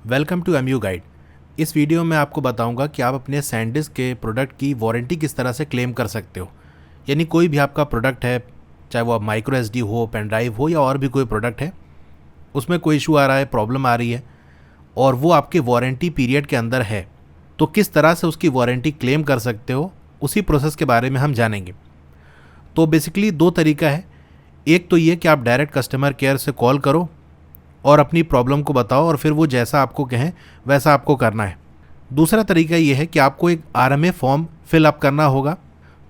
Welcome to MU guide. इस video में आपको बताऊंगा कि आप अपने सैंडिस्क के प्रोडक्ट की वारंटी किस तरह से क्लेम कर सकते हो। यानी कोई भी आपका प्रोडक्ट है, चाहे वो माइक्रो एसडी हो, पेन ड्राइव हो या और भी कोई प्रोडक्ट है, उसमें कोई इशू आ रहा है, प्रॉब्लम आ रही है और वो आपके वारंटी पीरियड के अंदर है, तो किस तरह से उसकी वारंटी क्लेम कर सकते हो, उसी प्रोसेस के बारे में हम जानेंगे। तो बेसिकली दो तरीका है। एक तो ये कि आप डायरेक्ट कस्टमर केयर से कॉल करो और अपनी प्रॉब्लम को बताओ और फिर वो जैसा आपको कहें वैसा आपको करना है। दूसरा तरीका ये है कि आपको एक आरएमए फॉर्म फिल अप करना होगा।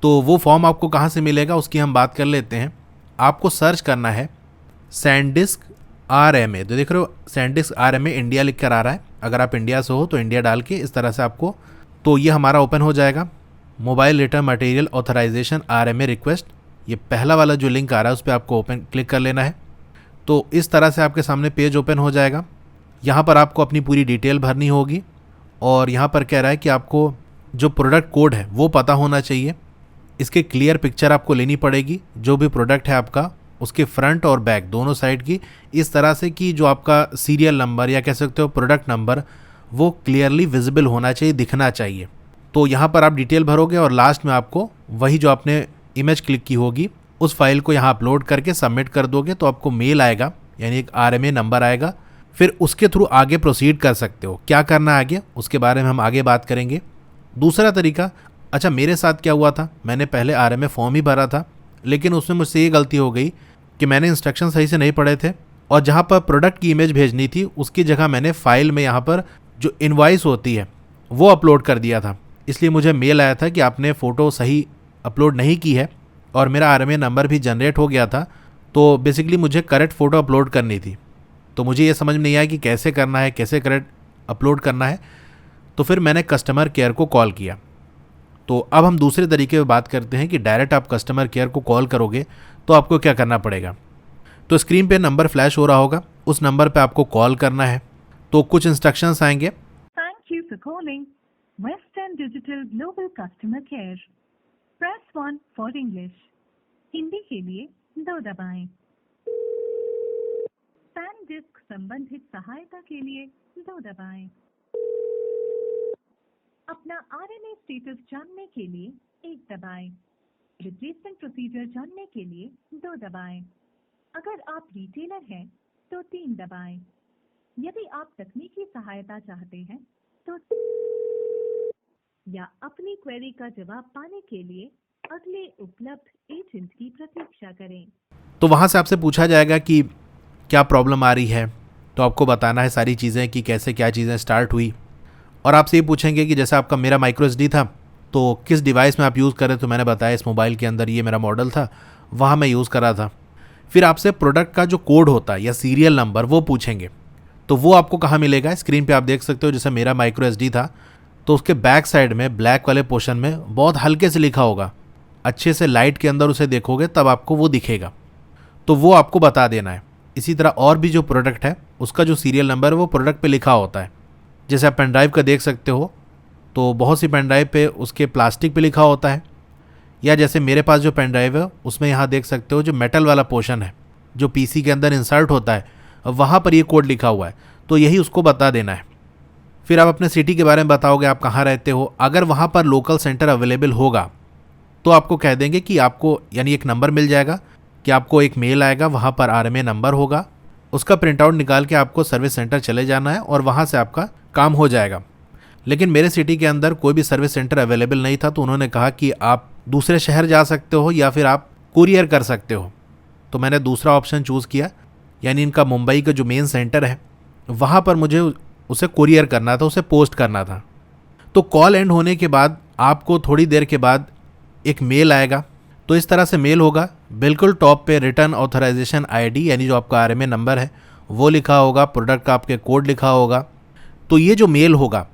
तो वो फॉर्म आपको कहाँ से मिलेगा उसकी हम बात कर लेते हैं। आपको सर्च करना है सैंडिस्क आरएमए। तो देख रहे हो सैंडिस्क आरएमए इंडिया लिख कर आ रहा है। अगर आप इंडिया से हो तो इंडिया डाल के इस तरह से आपको, तो ये हमारा ओपन हो जाएगा। Mobile return material authorisation RMA request, ये पहला वाला जो लिंक आ रहा है उस पर आपको ओपन क्लिक कर लेना है। तो इस तरह से आपके सामने पेज ओपन हो जाएगा। यहाँ पर आपको अपनी पूरी डिटेल भरनी होगी और यहाँ पर कह रहा है कि आपको जो प्रोडक्ट कोड है वो पता होना चाहिए। इसके क्लियर पिक्चर आपको लेनी पड़ेगी, जो भी प्रोडक्ट है आपका उसके फ्रंट और बैक दोनों साइड की, इस तरह से कि जो आपका सीरियल नंबर या कह सकते हो प्रोडक्ट नंबर वो क्लियरली विजिबल होना चाहिए, दिखना चाहिए। तो यहाँ पर आप डिटेल भरोगे और लास्ट में आपको वही जो आपने इमेज क्लिक की होगी उस फाइल को यहाँ अपलोड करके सबमिट कर दोगे तो आपको मेल आएगा, यानी एक आरएमए नंबर आएगा। फिर उसके थ्रू आगे प्रोसीड कर सकते हो। क्या करना है आगे उसके बारे में हम आगे बात करेंगे। दूसरा तरीका, अच्छा मेरे साथ क्या हुआ था, मैंने पहले आरएमए फॉर्म ही भरा था, लेकिन उसमें मुझसे ये गलती हो गई कि मैंने इंस्ट्रक्शन सही से नहीं पढ़े थे और जहाँ पर प्रोडक्ट की इमेज भेजनी थी उसकी जगह मैंने फाइल में यहाँ पर जो इनवॉइस होती है वो अपलोड कर दिया था। इसलिए मुझे मेल आया था कि आपने फ़ोटो सही अपलोड नहीं की है और मेरा आरएमए नंबर भी जनरेट हो गया था। तो बेसिकली मुझे करेक्ट फ़ोटो अपलोड करनी थी। तो मुझे ये समझ में नहीं आया कि कैसे करना है, कैसे करेक्ट अपलोड करना है। तो फिर मैंने कस्टमर केयर को कॉल किया। तो अब हम दूसरे तरीके पे बात करते हैं कि डायरेक्ट आप कस्टमर केयर को कॉल करोगे तो आपको क्या करना पड़ेगा। तो स्क्रीन पे नंबर फ्लैश हो रहा होगा, उस नंबर पे आपको कॉल करना है। तो कुछ इंस्ट्रक्शंस आएंगे। Thank you for calling Western Digital Global Customer Care. Press 1 for English. Hindi के लिए 2 दबाएं। सैंडिस्क संबंधित सहायता के लिए 2 दबाएं। अपना आरएमए स्टेटस जानने के लिए 1 दबाएं। रिप्लेसमेंट प्रोसीजर जानने के लिए 2 दबाएं। अगर आप रिटेलर हैं तो 3 दबाएं। यदि आप तकनीकी सहायता चाहते हैं तो या अपनी क्वेरी का जवाब पाने के लिए अगले उपलब्ध एजेंट की प्रतीक्षा करें। तो वहाँ से आपसे पूछा जाएगा कि क्या प्रॉब्लम आ रही है, तो आपको बताना है सारी चीज़ें कि कैसे क्या चीज़ें स्टार्ट हुई। और आपसे ये पूछेंगे कि जैसे आपका मेरा माइक्रो एसडी था तो किस डिवाइस में आप यूज़ करें। तो मैंने बताया इस मोबाइल के अंदर ये मेरा मॉडल था, वहाँ मैं यूज़ करा था। फिर आपसे प्रोडक्ट का जो कोड होता है या सीरियल नंबर वो पूछेंगे। तो वो आपको कहाँ मिलेगा, स्क्रीन पे आप देख सकते हो। जैसे मेरा माइक्रो एसडी था तो उसके बैक साइड में ब्लैक वाले पोर्शन में बहुत हल्के से लिखा होगा, अच्छे से लाइट के अंदर उसे देखोगे तब आपको वो दिखेगा, तो वो आपको बता देना है। इसी तरह और भी जो प्रोडक्ट है उसका जो सीरियल नंबर है वो प्रोडक्ट पे लिखा होता है। जैसे आप पेन ड्राइव का देख सकते हो तो बहुत सी पेन ड्राइव पे उसके प्लास्टिक पे लिखा होता है, या जैसे मेरे पास जो पेन ड्राइव है उसमें यहाँ देख सकते हो जो मेटल वाला पोर्शन है जो पीसी के अंदर इंसर्ट होता है, वहाँ पर ये कोड लिखा हुआ है, तो यही उसको बता देना है। फिर आप अपने सिटी के बारे में बताओगे, आप कहाँ रहते हो। अगर वहाँ पर लोकल सेंटर अवेलेबल होगा तो आपको कह देंगे कि आपको, यानी एक नंबर मिल जाएगा कि आपको एक मेल आएगा, वहाँ पर आरएमए नंबर होगा, उसका प्रिंट आउट निकाल के आपको सर्विस सेंटर चले जाना है और वहाँ से आपका काम हो जाएगा। लेकिन मेरे सिटी के अंदर कोई भी सर्विस सेंटर अवेलेबल नहीं था, तो उन्होंने कहा कि आप दूसरे शहर जा सकते हो या फिर आप कुरियर कर सकते हो। तो मैंने दूसरा ऑप्शन चूज़ किया, यानी इनका मुंबई का जो मेन सेंटर है वहाँ पर मुझे उसे कुरियर करना था, उसे पोस्ट करना था। तो कॉल एंड होने के बाद आपको थोड़ी देर के बाद एक मेल आएगा। तो इस तरह से मेल होगा, बिल्कुल टॉप पे रिटर्न ऑथराइजेशन आईडी, यानी जो आपका आरएमए नंबर है वो लिखा होगा, प्रोडक्ट का आपके कोड लिखा होगा। तो ये जो मेल होगा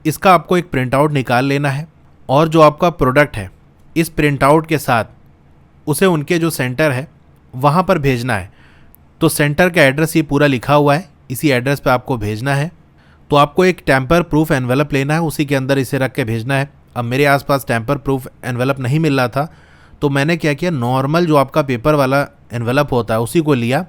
इसका आपको एक प्रिंट आउट निकाल लेना है और जो आपका प्रोडक्ट है इस प्रिंट आउट के साथ उसे उनके जो सेंटर है वहाँ पर भेजना है। तो सेंटर का एड्रेस ये पूरा लिखा हुआ है, इसी एड्रेस पे आपको भेजना है। तो आपको एक टेम्पर प्रूफ एनवेलप लेना है, उसी के अंदर इसे रख के भेजना है। अब मेरे आसपास टेम्पर प्रूफ एनवेलप नहीं मिल रहा था, तो मैंने क्या किया, नॉर्मल जो आपका पेपर वाला एनवेलप होता है उसी को लिया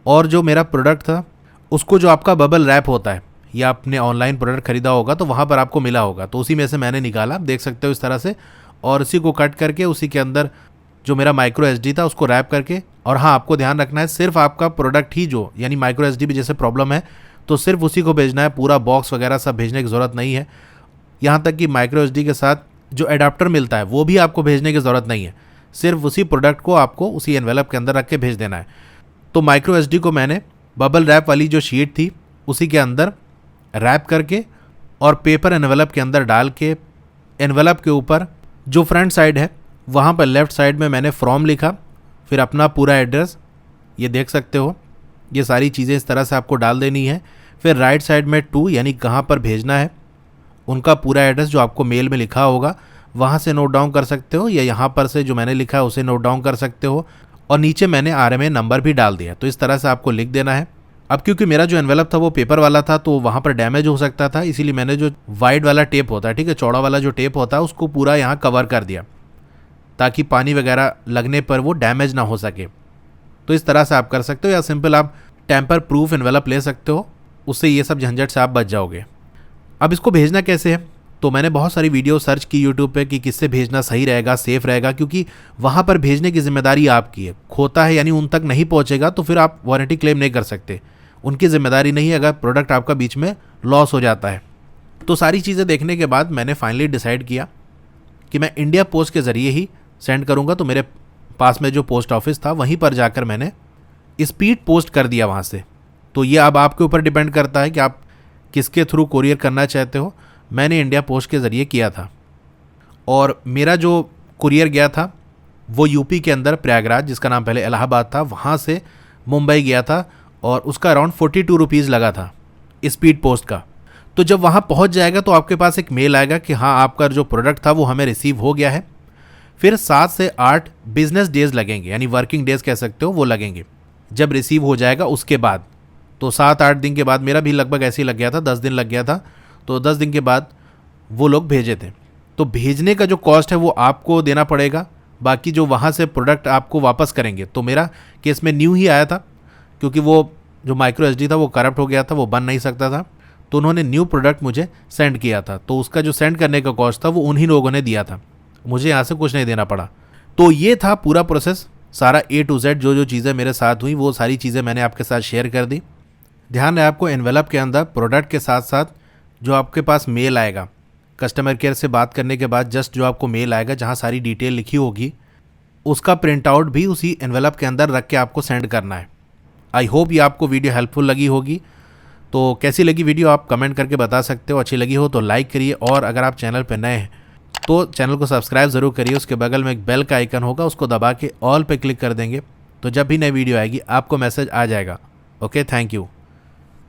और जो मेरा प्रोडक्ट था उसको जो आपका बबल रैप होता है या आपने ऑनलाइन प्रोडक्ट खरीदा होगा तो वहाँ पर आपको मिला होगा। तो उसी में से मैंने निकाला, देख सकते हो इस तरह से, और उसी को कट करके उसी के अंदर जो मेरा माइक्रो एसडी था उसको रैप करके, और हाँ आपको ध्यान रखना है सिर्फ आपका प्रोडक्ट ही जो यानी माइक्रो एसडी भी जैसे प्रॉब्लम है तो सिर्फ उसी को भेजना है, पूरा बॉक्स वगैरह सब भेजने की ज़रूरत नहीं है। यहाँ तक कि माइक्रो एसडी के साथ जो एडाप्टर मिलता है वो भी आपको भेजने की ज़रूरत नहीं है, सिर्फ उसी प्रोडक्ट को आपको उसी एनवेलप के अंदर रख के भेज देना है। तो माइक्रो एसडी को मैंने बबल रैप वाली जो शीट थी उसी के अंदर रैप करके और पेपर एनवेलप के अंदर डाल के, एनवेलप के ऊपर जो फ्रंट साइड है वहाँ पर लेफ़्ट साइड में मैंने फ्रॉम लिखा, फिर अपना पूरा एड्रेस, ये देख सकते हो, ये सारी चीज़ें इस तरह से आपको डाल देनी है। फिर राइट साइड में टू यानी कहाँ पर भेजना है उनका पूरा एड्रेस जो आपको मेल में लिखा होगा वहाँ से नोट डाउन कर सकते हो, या यहाँ पर से जो मैंने लिखा है उसे नोट डाउन कर सकते हो, और नीचे मैंने RMA नंबर भी डाल दिया। तो इस तरह से आपको लिख देना है। अब क्योंकि मेरा जो एनवेलप था वो पेपर वाला था तो वहाँ पर डैमेज हो सकता था, इसीलिए मैंने जो वाइड वाला टेप होता है, ठीक है, चौड़ा वाला जो टेप होता है उसको पूरा यहाँ कवर कर दिया ताकि पानी वगैरह लगने पर वो डैमेज ना हो सके। तो इस तरह से आप कर सकते हो, या सिंपल आप टेम्पर प्रूफ एनवेलप ले सकते हो, उससे ये सब झंझट से आप बच जाओगे। अब इसको भेजना कैसे है, तो मैंने बहुत सारी वीडियो सर्च की यूट्यूब पे कि किससे भेजना सही रहेगा, सेफ़ रहेगा, क्योंकि वहाँ पर भेजने की जिम्मेदारी आपकी है। खोता है यानी उन तक नहीं पहुँचेगा तो फिर आप वारंटी क्लेम नहीं कर सकते, उनकी जिम्मेदारी नहीं है अगर प्रोडक्ट आपका बीच में लॉस हो जाता है। तो सारी चीज़ें देखने के बाद मैंने फाइनली डिसाइड किया कि मैं इंडिया पोस्ट के ज़रिए ही सेंड करूँगा। तो मेरे पास में जो पोस्ट ऑफिस था वहीं पर जाकर मैंने स्पीड पोस्ट कर दिया वहाँ से। तो ये अब आपके ऊपर डिपेंड करता है कि आप किसके थ्रू कोरियर करना चाहते हो। मैंने इंडिया पोस्ट के ज़रिए किया था, और मेरा जो कुरियर गया था वो यूपी के अंदर प्रयागराज, जिसका नाम पहले इलाहाबाद था, वहाँ से मुंबई गया था, और उसका अराउंड 42 रुपीज़ लगा था स्पीड पोस्ट का। तो जब वहाँ पहुँच जाएगा तो आपके पास एक मेल आएगा कि हाँ आपका जो प्रोडक्ट था वो हमें रिसीव हो गया है। फिर 7 से 8 बिजनेस डेज़ लगेंगे, यानी वर्किंग डेज़ कह सकते हो, वो लगेंगे जब रिसीव हो जाएगा उसके बाद। तो 7-8 दिन के बाद, मेरा भी लगभग ऐसे ही लग गया था, 10 दिन लग गया था, तो 10 दिन के बाद वो लोग भेजे थे। तो भेजने का जो कॉस्ट है वो आपको देना पड़ेगा, बाकी जो वहाँ से प्रोडक्ट आपको वापस करेंगे। तो मेरा केस में न्यू ही आया था, क्योंकि वो जो माइक्रो एसडी था वो करप्ट हो गया था, वो बन नहीं सकता था, तो उन्होंने न्यू प्रोडक्ट मुझे सेंड किया था। तो उसका जो सेंड करने का कॉस्ट था वो उन्हीं लोगों ने दिया था, मुझे यहाँ से कुछ नहीं देना पड़ा। तो ये था पूरा प्रोसेस, सारा A to Z जो चीज़ें मेरे साथ हुई वो सारी चीज़ें मैंने आपके साथ शेयर कर दी। ध्यान रहे आपको एनवेलप के अंदर प्रोडक्ट के साथ साथ जो आपके पास मेल आएगा, कस्टमर केयर से बात करने के बाद जस्ट जो आपको मेल आएगा जहाँ सारी डिटेल लिखी होगी, उसका प्रिंट आउट भी उसी एनवेलप के अंदर रख के आपको सेंड करना है। आई होप ये आपको वीडियो हेल्पफुल लगी होगी। तो कैसी लगी वीडियो आप कमेंट करके बता सकते हो, अच्छी लगी हो तो लाइक करिए, और अगर आप चैनल पर नए हैं तो चैनल को सब्सक्राइब ज़रूर करिए। उसके बगल में एक बेल का आइकन होगा, उसको दबा के ऑल पे क्लिक कर देंगे तो जब भी नई वीडियो आएगी आपको मैसेज आ जाएगा। Okay, thank you.